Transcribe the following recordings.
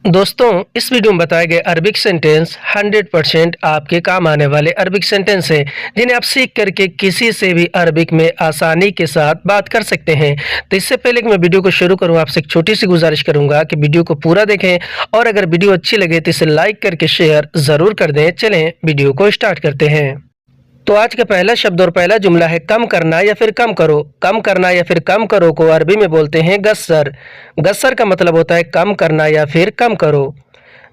दोस्तों, इस वीडियो में बताए गए अरबिक सेंटेंस 100% आपके काम आने वाले अरबिक सेंटेंस हैं, जिन्हें आप सीख करके किसी से भी अरबिक में आसानी के साथ बात कर सकते हैं। तो इससे पहले कि मैं वीडियो को शुरू करूं, आपसे एक छोटी सी गुजारिश करूंगा कि वीडियो को पूरा देखें और अगर वीडियो अच्छी लगे तो इसे लाइक करके शेयर ज़रूर कर दें। चलें वीडियो को स्टार्ट करते हैं। तो आज का पहला शब्द और पहला जुमला है कम करना या फिर कम करो। कम करना या फिर कम करो को अरबी में बोलते हैं गस्सर। गस्सर का मतलब होता है कम करना या फिर कम करो।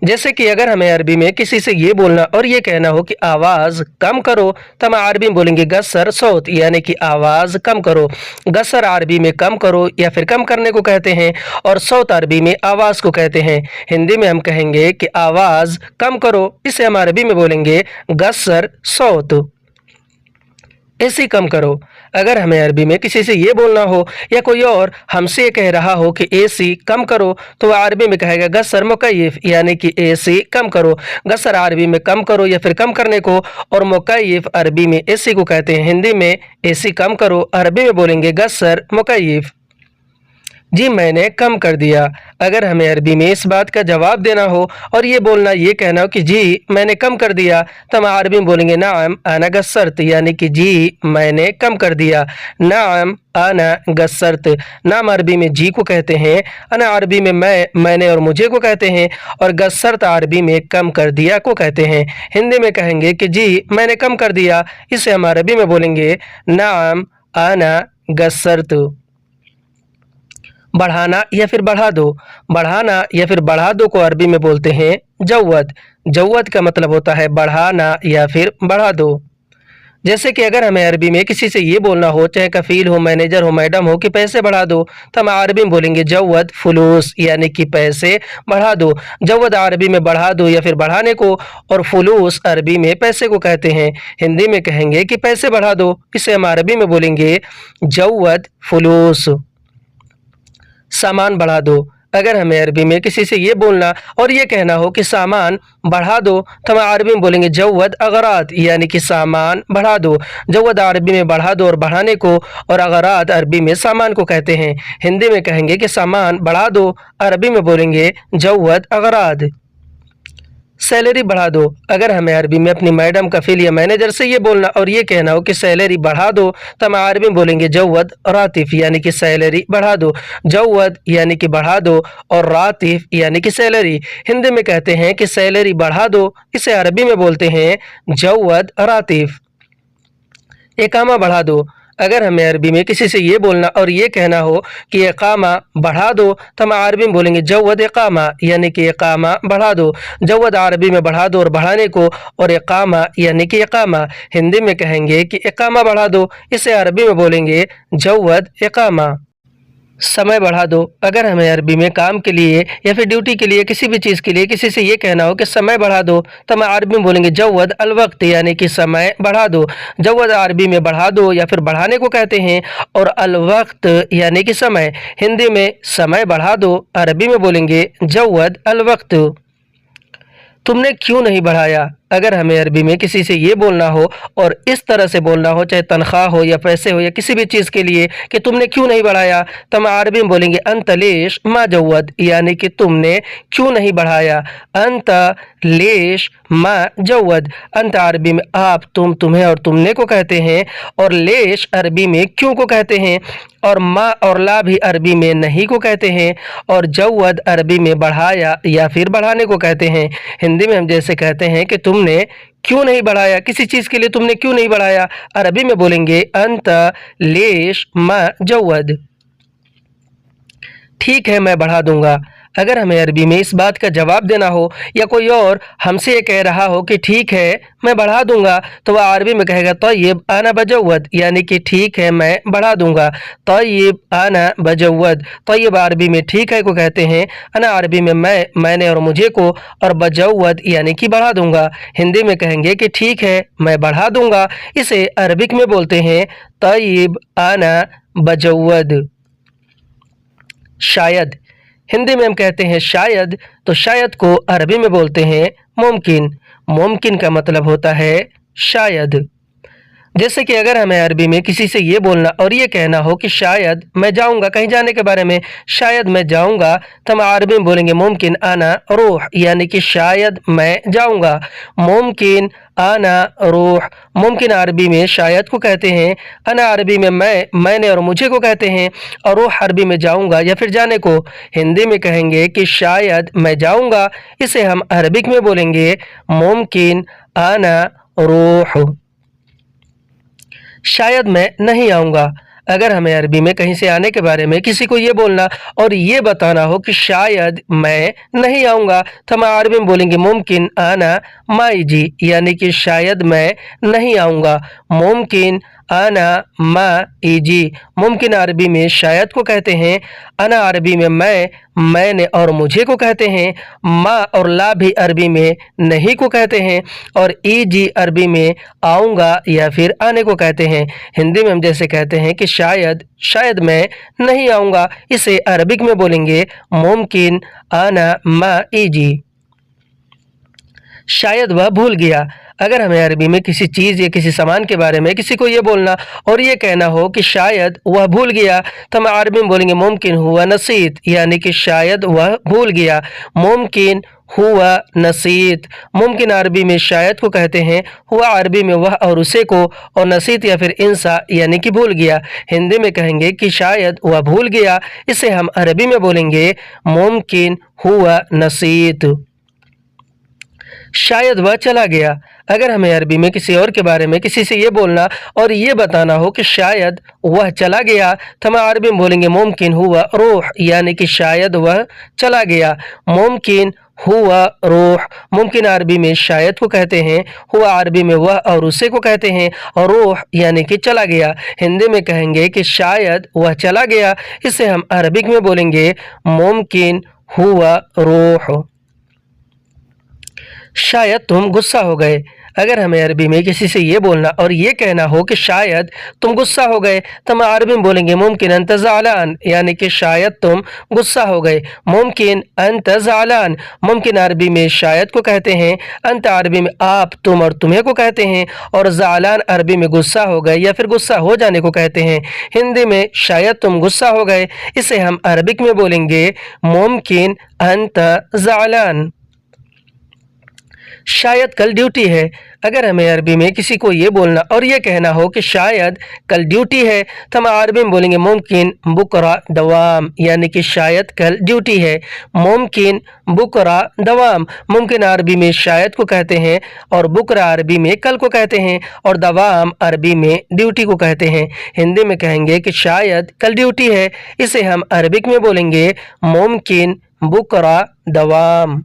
जैसे कि अगर हमें अरबी में किसी से ये बोलना और ये कहना हो कि आवाज़ कम करो, तो हम अरबी में बोलेंगे गस्सर सौत, यानी कि आवाज़ कम करो। गस्सर अरबी में कम करो या फिर कम करने को कहते हैं और सौत अरबी में आवाज़ को कहते हैं। हिंदी में हम कहेंगे कि आवाज़ कम करो, इसे हम अरबी में बोलेंगे गस्सर सौत। एसी कम करो। अगर हमें अरबी में किसी से ये बोलना हो या कोई और हमसे ये कह रहा हो कि एसी कम करो, तो वह अरबी में कहेगा गस्सर मुकय्यफ, यानी कि एसी कम करो। गस्सर अरबी में कम करो या फिर कम करने को, और मुकय्यफ अरबी में एसी को कहते हैं। हिंदी में एसी कम करो अरबी में बोलेंगे गस्सर मुकय्यफ। जी मैंने कम कर दिया। अगर हमें अरबी में इस बात का जवाब देना हो और ये बोलना ये कहना हो कि जी मैंने कम कर दिया, तो हम अरबी में बोलेंगे नाम आना गस्सरत, यानी कि जी मैंने कम कर दिया। नाम आना गस्सरत। नाम अरबी में जी को कहते हैं, अना अरबी में मैंने और मुझे को कहते हैं, और गस्सरत अरबी में कम कर दिया को कहते हैं। हिंदी में कहेंगे कि जी मैंने कम कर दिया, इसे हम अरबी में बोलेंगे नाम आना गस्सरत। बढ़ाना या फिर बढ़ा दो। बढ़ाना या फिर बढ़ा दो को अरबी में बोलते हैं जव्वद। जव्वद का मतलब होता है बढ़ाना या फिर बढ़ा दो। जैसे कि अगर हमें अरबी में किसी से ये बोलना हो, चाहे कफील हो, मैनेजर हो, मैडम हो, कि पैसे बढ़ा दो, तो हम अरबी में बोलेंगे जव्वद फुलूस, यानी कि पैसे बढ़ा दो। जव्वद अरबी में बढ़ा दो या फिर बढ़ाने को, और फुलूस अरबी में पैसे को कहते हैं। हिंदी में कहेंगे कि पैसे बढ़ा दो, इसे हम अरबी में बोलेंगे जव्वद फुलूस। सामान बढ़ा दो। अगर हमें अरबी में किसी से ये बोलना और ये कहना हो कि सामान बढ़ा दो, तो हम अरबी में बोलेंगे जव्वद अगरात, यानी कि सामान बढ़ा दो। जव्वद अरबी में बढ़ा दो और बढ़ाने को, और अगरात अरबी में सामान को कहते हैं। हिंदी में कहेंगे कि सामान बढ़ा दो, अरबी में बोलेंगे जव्वद अगरात। सैलरी बढ़ा दो। अगर हमें अरबी में अपनी मैडम, कफील या मैनेजर से ये बोलना और ये कहना हो कि सैलरी बढ़ा दो, तो हम अरबी में बोलेंगे जव्वद रातिफ, यानी कि सैलरी बढ़ा दो। जव्वद यानी कि बढ़ा दो, और रातिफ यानी कि सैलरी। हिंदी में कहते हैं कि सैलरी बढ़ा दो, इसे अरबी में बोलते हैं जव्वद रातिफ। इकामा बढ़ा दो। अगर हमें अरबी में किसी से ये बोलना और ये कहना हो कि इकामा बढ़ा दो, तो हम अरबी में बोलेंगे जव्वद इकामा, यानी कि इकामा बढ़ा दो। जव्वद अरबी में बढ़ा दो और बढ़ाने को, और इकामा यानी कि इकामा। हिंदी में कहेंगे कि इकामा बढ़ा दो, इसे अरबी में बोलेंगे जव्वद इकामा। समय बढ़ा दो। अगर हमें अरबी में काम के लिए या फिर ड्यूटी के लिए, किसी भी चीज़ के लिए किसी से ये कहना हो कि समय बढ़ा दो, तो हम अरबी में बोलेंगे जव्वद अलवक्त, यानी कि समय बढ़ा दो। जव्वद अरबी में बढ़ा दो या फिर बढ़ाने को कहते हैं, और अलवक्त यानी कि समय। हिंदी में समय बढ़ा दो, अरबी में बोलेंगे जव्वद अलवक्त। तुमने क्यों नहीं बढ़ाया। अगर हमें अरबी में किसी से ये बोलना हो और इस तरह से बोलना हो, चाहे तनख्वाह हो या पैसे हो या किसी भी चीज़ के लिए, कि तुमने क्यों नहीं बढ़ाया, तो हम अरबी में बोलेंगे अंत लेश मा जव्वद, यानी कि तुमने क्यों नहीं बढ़ाया। अंत लेश मा जव्वद। अंत अरबी में आप, तुम, तुम्हें और तुमने को कहते हैं, और लेश अरबी में क्यों को कहते हैं, और मा और ला भी अरबी में नहीं को कहते हैं, और जव्वद अरबी में बढ़ाया या फिर बढ़ाने को कहते हैं। हिंदी में हम जैसे कहते हैं कि तुमने क्यों नहीं बढ़ाया, किसी चीज़ के लिए तुमने क्यों नहीं बढ़ाया, अरबी में बोलेंगे अंत लेश मा जव्वद। ठीक है मैं बढ़ा दूंगा। अगर हमें अरबी में इस बात का जवाब देना हो या कोई और हमसे ये कह रहा हो कि ठीक है मैं बढ़ा दूंगा, तो वह अरबी में कहेगा तय्यब आना बजव्वद, यानी कि ठीक है मैं बढ़ा दूंगा। तय्यब आना बजव्वद। तय्यब अरबी में ठीक है को कहते हैं, अना अरबी में मैंने और मुझे को, और बजव्वद यानी कि बढ़ा दूंगा। हिंदी में कहेंगे कि ठीक है मैं बढ़ा दूंगा, इसे अरबिक में बोलते हैं तय्यब आना बजव्वद। शायद। हिंदी में हम कहते हैं शायद, तो शायद को अरबी में बोलते हैं मुमकिन। मुमकिन का मतलब होता है शायद। जैसे कि अगर हमें अरबी में किसी से ये बोलना और ये कहना हो कि शायद मैं जाऊंगा, कहीं जाने के बारे में शायद मैं जाऊंगा, तो हम अरबी में बोलेंगे मुमकिन आना रूह, यानी कि शायद मैं जाऊंगा। मुमकिन आना रूह। मुमकिन अरबी में शायद को कहते हैं, अना अरबी में मैंने और मुझे को कहते हैं, और रूह अरबी में जाऊंगा या फिर जाने को। हिंदी में कहेंगे कि शायद मैं जाऊंगा, इसे हम अरबिक में बोलेंगे मुमकिन आना रूह। शायद मैं नहीं आऊँगा। अगर हमें अरबी में कहीं से आने के बारे में किसी को ये बोलना और ये बताना हो कि शायद मैं नहीं आऊँगा, तो हम अरबी में बोलेंगे मुमकिन आना माई जी, यानी कि शायद मैं नहीं आऊँगा। मुमकिन आना मा इजी। मुमकिन अरबी में शायद को कहते हैं, अना अरबी में मैंने और मुझे को कहते हैं, मा और ला भी अरबी में नहीं को कहते हैं, और इजी अरबी में आऊँगा या फिर आने को कहते हैं। हिंदी में हम जैसे कहते हैं कि शायद मैं नहीं आऊँगा, इसे अरबिक में बोलेंगे मुमकिन आना मा इजी। शायद वह भूल गया। अगर हमें अरबी में किसी चीज़ या किसी सामान के बारे में किसी को ये बोलना और ये कहना हो कि शायद वह भूल गया, तो हम अरबी में बोलेंगे मुमकिन हुआ नसीत, यानी कि शायद वह भूल गया। मुमकिन हुआ नसीत। मुमकिन अरबी में शायद को कहते हैं, हुआ अरबी में वह और उसे को, और नसीत या फिर इंसा यानी कि भूल गया। हिंदी में कहेंगे कि शायद वह भूल गया, इसे हम अरबी में बोलेंगे मुमकिन हुआ नसीत। शायद वह चला गया। अगर हमें अरबी में किसी और के बारे में किसी से ये बोलना और ये बताना हो कि शायद वह चला गया, तो हम अरबी में बोलेंगे मुमकिन हुआ रूह, यानी कि शायद वह चला गया। मुमकिन हुआ रूह। मुमकिन अरबी में शायद को कहते हैं, हुआ अरबी में वह और उसे को कहते हैं, और रूह यानी कि चला गया। हिंदी में कहेंगे कि शायद वह चला गया, इसे हम अरबिक में बोलेंगे मुमकिन हुआ रूह। शायद तुम गुस्सा हो गए। अगर हमें अरबी में किसी से ये बोलना और ये कहना हो कि शायद तुम गुस्सा हो गए, तो हम अरबी में बोलेंगे मुमकिन अंत ज़ालान, यानी कि शायद तुम गुस्सा हो गए। मुमकिन अंत ज़ालान। मुमकिन अरबी में शायद को कहते हैं, अंत अरबी में आप, तुम और तुम्हें को कहते हैं, और ज़ालान अरबी में गुस्सा हो गए या फिर गुस्सा हो जाने को कहते हैं। हिंदी में शायद तुम गुस्सा हो गए, इसे हम अरबिक में बोलेंगे मुमकिन अंत ज़ालान। शायद कल ड्यूटी है। अगर हमें अरबी में किसी को ये बोलना और ये कहना हो कि शायद कल ड्यूटी है, तो हम अरबी में बोलेंगे मुमकिन बुकरा दवाम, यानी कि शायद कल ड्यूटी है। मुमकिन बुकरा दवाम। मुमकिन अरबी में शायद को कहते हैं, और बुकरा अरबी में कल को कहते हैं, और दवाम अरबी में ड्यूटी को कहते हैं। हिंदी में कहेंगे कि शायद कल ड्यूटी है, इसे हम अरबिक में बोलेंगे मुमकिन बुकरा दवाम।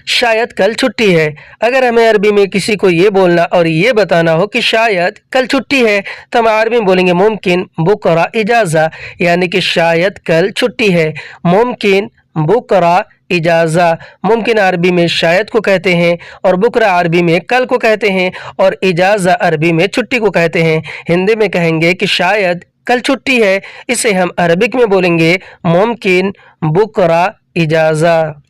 शायद कल छुट्टी है। अगर हमें अरबी में किसी को ये बोलना और ये बताना हो कि शायद कल छुट्टी है, तो हम अरबी में बोलेंगे मुमकिन बुकरा इजाज़ा, यानी कि शायद कल छुट्टी है। मुमकिन बुकरा इजाज़ा। मुमकिन अरबी में शायद को कहते हैं, और बुकरा अरबी में कल को कहते हैं, और इजाज़ा अरबी में छुट्टी को कहते हैं। हिंदी में कहेंगे कि शायद कल छुट्टी है, इसे हम अरबिक में बोलेंगे मुमकिन बुकरा इजाज़ा।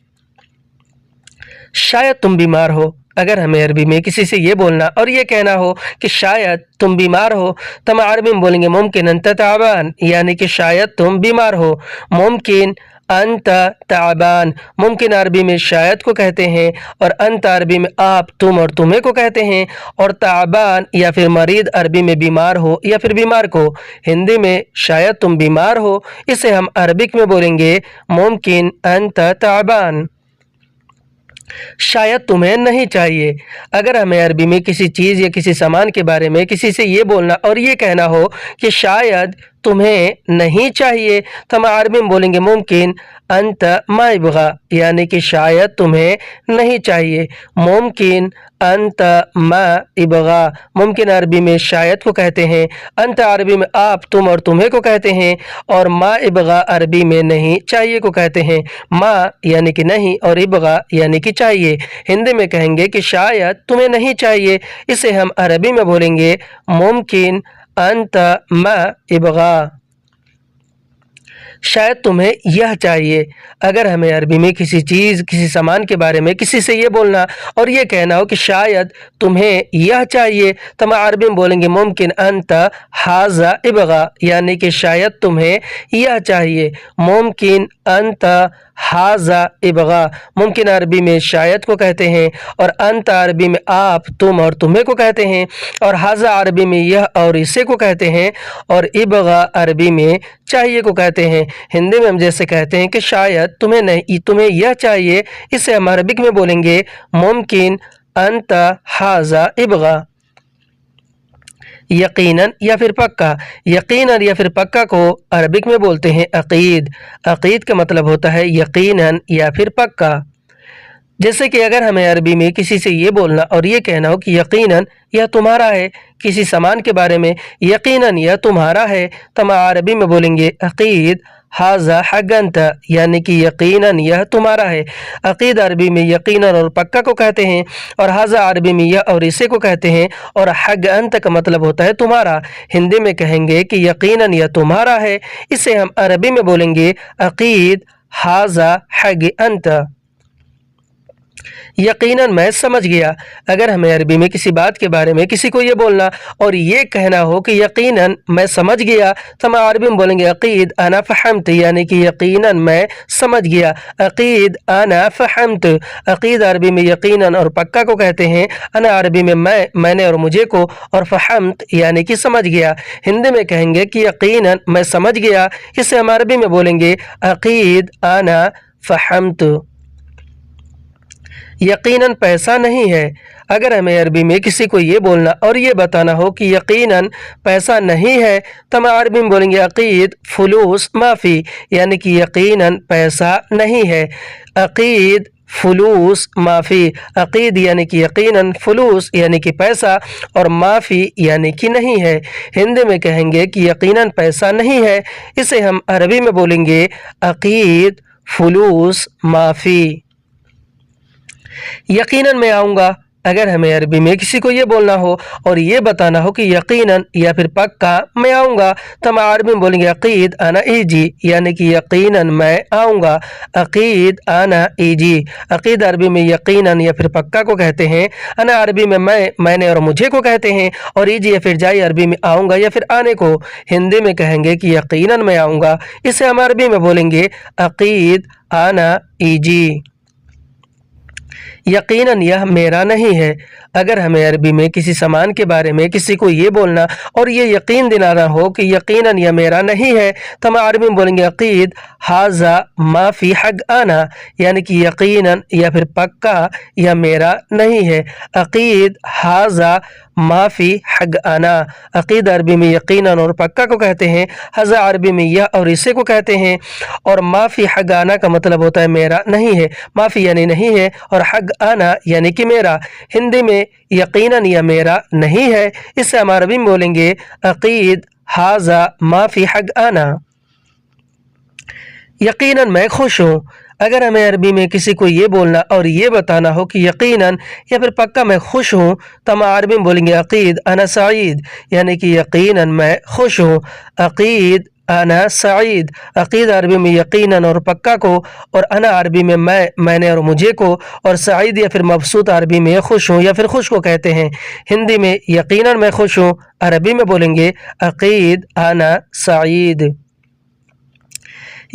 शायद तुम बीमार हो। अगर हमें अरबी में किसी से ये बोलना और ये कहना हो कि शायद तुम बीमार हो, तो हम अरबी में बोलेंगे मुमकिन अंत ताबान, यानी कि शायद तुम बीमार हो। मुमकिन अंत ताबान। मुमकिन अरबी में शायद को कहते हैं, और अंत अरबी में आप, तुम और तुम्हें को कहते हैं, और ताबान या फिर मरीद अरबी में बीमार हो या फिर बीमार को। हिंदी में शायद तुम बीमार हो, इसे हम अरबिक में बोलेंगे मुमकिन अंत ताबान। शायद तुम्हें नहीं चाहिए। अगर हमें अरबी में किसी चीज़ या किसी सामान के बारे में किसी से ये बोलना और ये कहना हो कि शायद तुम्हें नहीं चाहिए, तो हम अरबी में बोलेंगे मुमकिन अंत मा इबगा, यानी कि शायद तुम्हें नहीं चाहिए। मुमकिन अंत मा इबगा। मुमकिन अरबी में शायद को कहते हैं, अंत अरबी में आप, तुम और तुम्हें को कहते हैं, और मा इबगा अरबी में नहीं चाहिए को कहते हैं। मा यानी कि नहीं, और इबगा यानी कि चाहिए। हिंदी में कहेंगे कि शायद तुम्हें नहीं चाहिए, इसे हम अरबी में बोलेंगे मुमकिन अंत मा इबगा। شاید تمہیں یہ چاہیے۔ اگر ہمیں عربی میں کسی چیز کسی سامان کے بارے میں کسی سے یہ بولنا اور یہ کہنا ہو کہ شاید تمہیں یہ چاہیے تو ہم عربی میں بولیں گے ممکن انت ھذا ابغا، یعنی کہ شاید تمہیں یہ چاہیے۔ ممکن انت ھذا ابغا، ممکن عربی میں شاید کو کہتے ہیں، اور انت عربی میں آپ تم اور تمہیں کو کہتے ہیں، اور ھذا عربی میں یہ اور اسے کو کہتے ہیں، اور ابغا عربی میں چاہیے کو کہتے ہیں۔ ہندی میں ہم جیسے کہتے ہیں کہ شاید تمہیں یہ چاہیے، اسے ہم عربک میں بولیں گے ممکن انت ھذا ابغا۔ یقیناً یا پھر پکا، یقیناً یا پھر پکا کو عربک میں بولتے ہیں عقید۔ عقید کا مطلب ہوتا ہے یقیناً یا پھر پکا۔ جیسے کہ اگر ہمیں عربی میں کسی سے یہ بولنا اور یہ کہنا ہو کہ یقیناً یہ تمہارا ہے، کسی سامان کے بارے میں یقیناً یہ تمہارا ہے، تو ہم عربی میں بولیں گے عقید ھذا حق انت، یعنی کہ یقیناً یہ تمہارا ہے۔ عقید عربی میں یقیناً اور پکا کو کہتے ہیں، اور ھذا عربی میں یہ اور اسے کو کہتے ہیں، اور حق انت کا مطلب ہوتا ہے تمہارا۔ ہندی میں کہیں گے کہ یقیناً یہ تمہارا ہے، اسے ہم عربی میں بولیں گے عقید ھذا حق انت۔ یقیناً میں سمجھ گیا۔ اگر ہمیں عربی میں کسی بات کے بارے میں کسی کو یہ بولنا اور یہ کہنا ہو کہ یقیناً میں سمجھ گیا تو ہم عربی میں بولیں گے عقید انا فہمت، یعنی کہ یقیناً میں سمجھ گیا۔ عقید انا فہمت، عقید عربی میں یقیناً اور پکا کو کہتے ہیں، انا عربی میں میں نے اور مجھے کو، اور فہمت یعنی کہ سمجھ گیا۔ ہندی میں کہیں گے کہ یقیناً میں سمجھ گیا، اسے ہم عربی میں بولیں گے عقید انا فہمت۔ یقیناً پیسہ نہیں ہے، اگر ہمیں عربی میں کسی کو یہ بولنا اور یہ بتانا ہو کہ یقیناً پیسہ نہیں ہے تو ہم عربی میں بولیں گے عقید فلوس معافی، یعنی کہ یقیناً پیسہ نہیں ہے۔ عقید فلوس معافی، عقید یعنی کہ یقیناً، فلوس یعنی کہ پیسہ، اور معافی یعنی کہ نہیں ہے۔ ہندی میں کہیں گے کہ یقیناً پیسہ نہیں ہے، اسے ہم عربی میں بولیں گے عقید فلوس معافی۔ یقیناً میں آؤں گا، اگر ہمیں عربی میں کسی کو یہ بولنا ہو اور یہ بتانا ہو کہ یقیناً یا پھر پکا میں آؤں گا تو ہم عربی میں بولیں گے عقید انا ایجی، یعنی کہ یقیناً میں آؤں گا۔ عقید انا ایجی، عقید عربی میں یقیناً یا پھر پکا کو کہتے ہیں، انا عربی میں میں نے اور مجھے کو کہتے ہیں، اور ایجی یا پھر جائی عربی میں آؤں گا یا پھر آنے کو۔ ہندی میں کہیں گے کہ یقیناً میں آؤں گا، اسے ہم عربی میں بولیں گے عقید انا ایجی۔ یقیناً یہ میرا نہیں ہے، اگر ہمیں عربی میں کسی سامان کے بارے میں کسی کو یہ بولنا اور یہ یقین دلانا ہو کہ یقیناً یہ میرا نہیں ہے تو ہم عربی میں بولیں گے عقید ھذا ما فی حق انا، یعنی کہ یقیناً یا پھر پکا یہ میرا نہیں ہے۔ عقید ھذا ما فی حق انا، عقید عربی میں یقیناً اور پکا کو کہتے ہیں، ھذا عربی میں یہ اور اسے کو کہتے ہیں، اور ما فی حق انا کا مطلب ہوتا ہے میرا نہیں ہے۔ ما فی یعنی نہیں ہے، اور حق انا یعنی کہ میرا۔ ہندی میں یقیناً یہ میرا نہیں ہے، اسے ہم عربی میں بولیں گے عقید ھذا ما فی حق انا۔ یقیناً میں خوش ہوں، اگر ہمیں عربی میں کسی کو یہ بولنا اور یہ بتانا ہو کہ یقیناً یا پھر پکا میں خوش ہوں تو ہم عربی میں بولیں گے عقید انا سعید، یعنی کہ یقیناً میں خوش ہوں۔ عقید انا سعید، عقید عربی میں یقیناً اور پکا کو، اور انا عربی میں میں نے اور مجھے کو، اور سعید یا پھر مبسوط عربی میں خوش ہوں یا پھر خوش کو کہتے ہیں۔ ہندی میں یقیناً میں خوش ہوں، عربی میں بولیں گے عقید انا سعید۔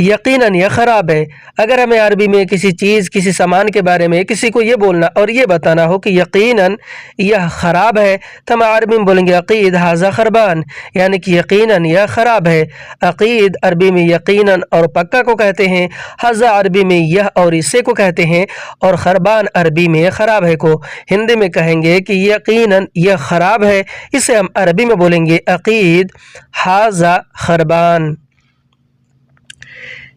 یقیناً یہ خراب ہے، اگر ہمیں عربی میں کسی چیز کسی سامان کے بارے میں کسی کو یہ بولنا اور یہ بتانا ہو کہ یقیناً یہ خراب ہے تو ہم عربی میں بولیں گے عقید ھذا خربان، یعنی کہ یقیناً یہ خراب ہے۔ عقید عربی میں یقیناً اور پکا کو کہتے ہیں، ھذا عربی میں یہ اور اسے کو کہتے ہیں، اور خربان عربی میں خراب ہے کو۔ ہندی میں کہیں گے کہ یقیناً یہ خراب ہے، اسے ہم عربی میں بولیں گے عقید ھذا خربان۔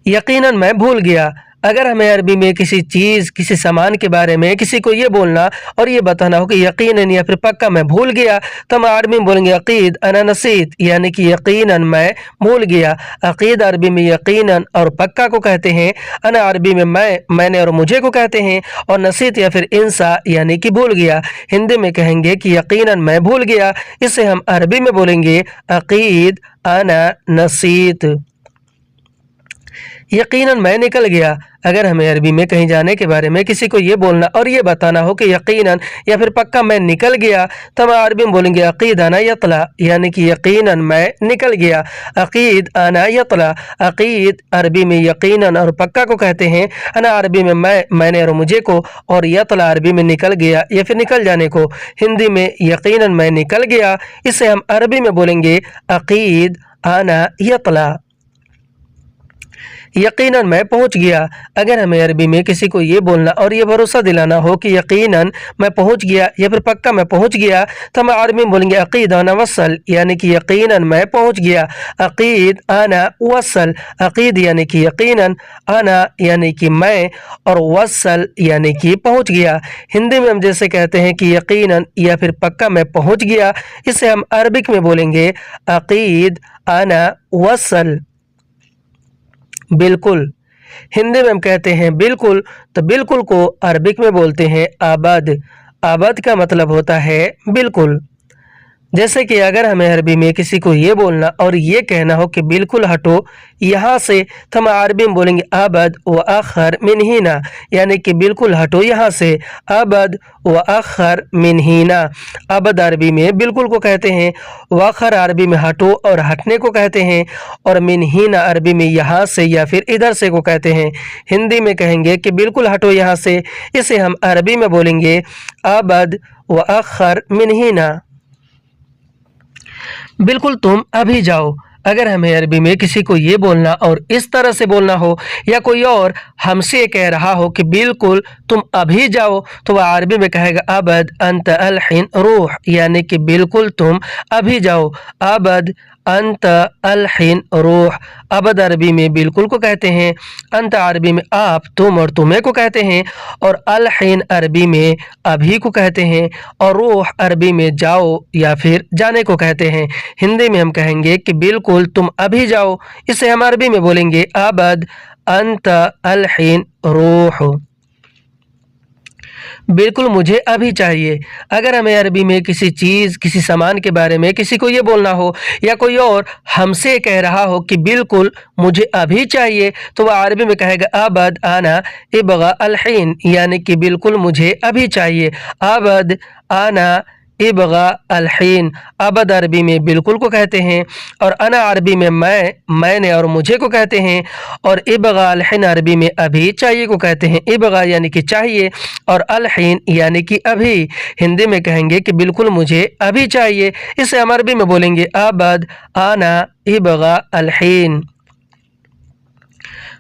یقیناً میں بھول گیا، اگر ہمیں عربی میں کسی چیز کسی سامان کے بارے میں کسی کو یہ بولنا اور یہ بتانا ہو کہ یقیناً یا پھر پکا میں بھول گیا تو ہم عربی میں بولیں گے عقید انا نسیت، یعنی کہ یقیناً میں بھول گیا۔ عقید عربی میں یقیناً اور پکا کو کہتے ہیں، انا عربی میں میں نے اور مجھے کو کہتے ہیں، اور نسیت یا پھر انسا یعنی کہ بھول گیا۔ ہندی میں کہیں گے کہ یقیناً میں بھول گیا، اسے ہم عربی میں بولیں گے عقید انا نسیت۔ यकीनन मैं निकल गया। अगर हमें अरबी में कहीं जाने के बारे में किसी को ये बोलना और ये बताना हो कि यकीनन या फिर पक्का मैं निकल गया, तो हम अरबी में बोलेंगे अकीद आना यतला, यानी कि यकीनन मैं निकल गया। अकीद आना यतला, अकीद अरबी में यकीनन और पक्का को कहते हैं, अना अरबी में मैंने और मुझे को, और यतला अरबी में निकल गया या फिर निकल जाने को। हिंदी में यकीनन मैं निकल गया, इसे हम अरबी में बोलेंगे अकीद आना यतला। यकीनन मैं पहुंच गया। अगर हमें अरबी में किसी को ये बोलना और ये भरोसा दिलाना हो कि यकीनन मैं पहुंच गया या फिर पक्का मैं पहुंच गया, तो हम अरबी में बोलेंगे अकीद आना वसल, यानी कि यकीनन मैं पहुंच गया। अकीद आना वसल, अकीद यानी कि यकीनन, आना यानी कि मैं, और वसल यानी कि पहुंच गया। हिंदी में हम जैसे कहते हैं कि यकीनन या फिर पक्का मैं पहुंच गया, इसे हम अरबिक में बोलेंगे अकीद आना वसल। बिल्कुल, हिंदी में हम कहते हैं बिल्कुल, तो बिल्कुल को अरबिक में बोलते हैं आबद। आबद का मतलब होता है बिल्कुल। जैसे कि अगर हमें अरबी में किसी को ये बोलना और ये कहना हो कि बिल्कुल हटो यहाँ से, तो हम अरबी में बोलेंगे अबद व अखर मिन हिना, यानी कि बिल्कुल हटो यहाँ से। अबद व अखर मिन हिना, अबद अरबी में बिल्कुल को कहते हैं, वखर अरबी में हटो और हटने को कहते हैं, और मिन हिना अरबी में यहाँ से या फिर इधर से को कहते हैं। हिंदी में कहेंगे कि बिल्कुल हटो यहाँ से, इसे हम अरबी में बोलेंगे अबद व अखर मिन हिना। बिल्कुल तुम अभी जाओ। अगर हमें अरबी में किसी को ये बोलना और इस तरह से बोलना हो, या कोई और हमसे कह रहा हो कि बिल्कुल तुम अभी जाओ, तो वह अरबी में कहेगा अबद अंत अल हिन रूह, यानी कि बिल्कुल तुम अभी जाओ। अबद अंत अल हिन रूह, अबद अरबी में बिल्कुल को कहते हैं, अंत अरबी में आप तुम और तुम्हें को कहते हैं, और अल हिन अरबी में अभी को कहते हैं, और रूह अरबी में जाओ या फिर जाने को कहते हैं। हिंदी में हम कहेंगे कि बिल्कुल तुम अभी जाओ, इसे हम अरबी में बोलेंगे अबद अंत अल हिन रूह। बिल्कुल मुझे अभी चाहिए। अगर हमें अरबी में किसी चीज़ किसी सामान के बारे में किसी को ये बोलना हो, या कोई और हमसे कह रहा हो कि बिल्कुल मुझे अभी चाहिए, तो वह अरबी में कहेगा अबद आना इबगा अल हिन, यानी कि बिल्कुल मुझे अभी चाहिए। अबद आना इबगा अल हिन, अबद अरबी में बिल्कुल को कहते हैं, और अना अरबी में मैंने और मुझे को कहते हैं, और इबगा अल हिन अरबी में अभी चाहिए को कहते हैं। इबगा यानी कि चाहिए, और अल हिन यानी कि अभी। हिंदी में कहेंगे कि बिल्कुल मुझे अभी चाहिए, इसे हम अरबी में बोलेंगे अबद आना इबगा अल हिन।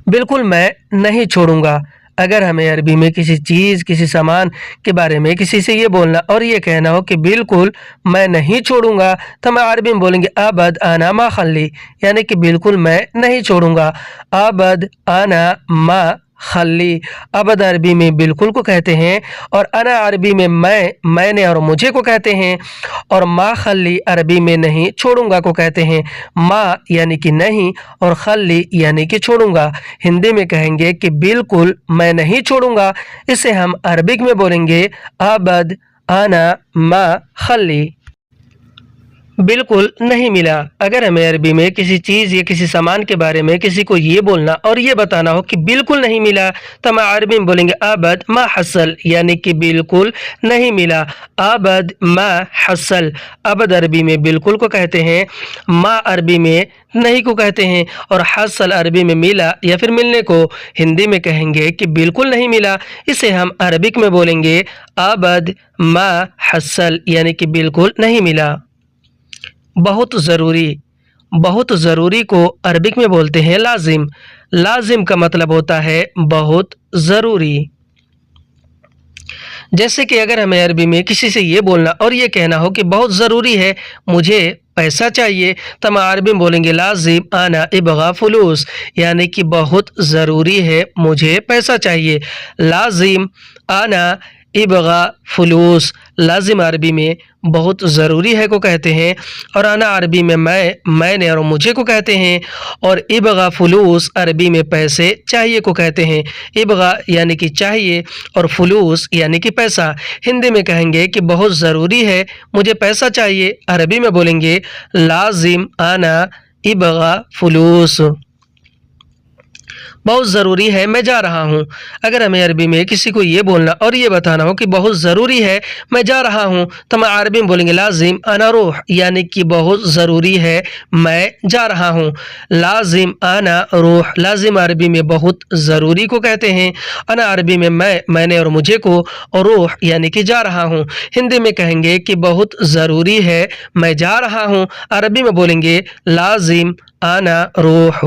बिल्कुल मैं नहीं छोड़ूंगा। अगर हमें अरबी में किसी चीज़ किसी सामान के बारे में किसी से ये बोलना और ये कहना हो कि बिल्कुल मैं नहीं छोड़ूंगा, तो हम अरबी में बोलेंगे अबद आना मा खल्ली, यानी कि बिल्कुल मैं नहीं छोड़ूंगा। अबद आना मा खल्ली, अबद अरबी में बिल्कुल को कहते हैं, और अना अरबी में मैंने और मुझे को कहते हैं, और मा खल्ली अरबी में नहीं छोड़ूंगा को कहते हैं। मा यानी कि नहीं, और खल्ली यानी कि छोड़ूंगा। हिंदी में कहेंगे कि बिल्कुल मैं नहीं छोड़ूंगा, इसे हम अरबिक में बोलेंगे अबद आना मा खल्ली। बिल्कुल नहीं मिला। अगर हमें अरबी में किसी चीज़ या किसी सामान के बारे में किसी को ये बोलना और ये बताना हो कि बिल्कुल नहीं मिला, तो हम अरबी में बोलेंगे अबद मा हसल, यानी कि बिल्कुल नहीं मिला। अबद मा हसल, अबद अरबी में बिल्कुल को कहते हैं, मा अरबी में नहीं को कहते हैं, और हसल अरबी में मिला या फिर मिलने को। हिंदी में कहेंगे कि बिल्कुल नहीं मिला, इसे हम अरबिक में बोलेंगे अबद मा हसल, यानी कि बिल्कुल नहीं मिला। बहुत ज़रूरी, बहुत ज़रूरी को अरबिक में बोलते हैं लाजिम। लाजिम का मतलब होता है बहुत ज़रूरी। जैसे कि अगर हमें अरबी में किसी से ये बोलना और ये कहना हो कि बहुत ज़रूरी है, मुझे पैसा चाहिए, तो हम अरबी में बोलेंगे लाजिम आना इबगा फुलूस, यानी कि बहुत ज़रूरी है, मुझे पैसा चाहिए। लाजिम आना इबगा फुलूस, लाजिम अरबी में बहुत ज़रूरी है को कहते हैं, और आना अरबी में मैंने और मुझे को कहते हैं, और इबगा फुलूस अरबी में पैसे चाहिए को कहते हैं। इबगा यानी कि चाहिए, और फुलूस यानी कि पैसा। हिंदी में कहेंगे कि बहुत ज़रूरी है, मुझे पैसा चाहिए, अरबी में बोलेंगे लाजिम आना इबगा फुलूस। बहुत ज़रूरी है मैं जा रहा हूँ। अगर हमें अरबी में किसी को ये बोलना और ये बताना हो कि बहुत ज़रूरी है मैं जा रहा हूँ, तो हम अरबी में बोलेंगे लाजिम अना रूह, यानी कि बहुत ज़रूरी है मैं जा रहा हूँ। लाजिम अना रूह, लाजिम अरबी में बहुत ज़रूरी को कहते हैं, अना अरबी में मैंने और मुझे को, और रूह यानी कि जा रहा हूँ। हिंदी में कहेंगे कि बहुत ज़रूरी है मैं जा रहा हूँ, अरबी में बोलेंगे लाजिम अना रूह।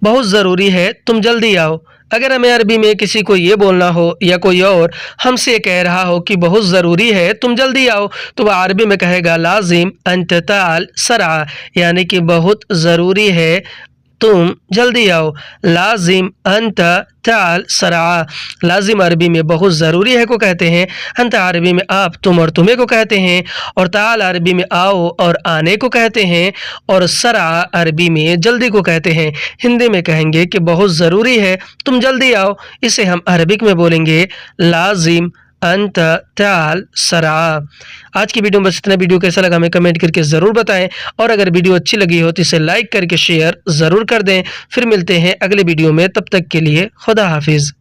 बहुत ज़रूरी है तुम जल्दी आओ। अगर हमें अरबी में किसी को ये बोलना हो या कोई और हमसे कह रहा हो कि बहुत ज़रूरी है तुम जल्दी आओ, तो वह अरबी में कहेगा लाजिम अंत ताल सरा, यानी कि बहुत ज़रूरी है तुम जल्दी आओ। लाजिम अंत ताल सरा, लाजिम अरबी में बहुत ज़रूरी है को कहते हैं, अंत अरबी में आप तुम और तुम्हें को कहते हैं, और ताल अरबी में आओ और आने को कहते हैं, और सरा अरबी में जल्दी को कहते हैं। हिंदी में कहेंगे कि बहुत ज़रूरी है तुम जल्दी आओ, इसे हम अरबिक में बोलेंगे लाजिम अंत ताल सरा। आज की वीडियो में बस इतना। वीडियो कैसा लगा हमें कमेंट करके ज़रूर बताएं, और अगर वीडियो अच्छी लगी हो तो इसे लाइक करके शेयर ज़रूर कर दें। फिर मिलते हैं अगले वीडियो में, तब तक के लिए खुदा हाफिज़।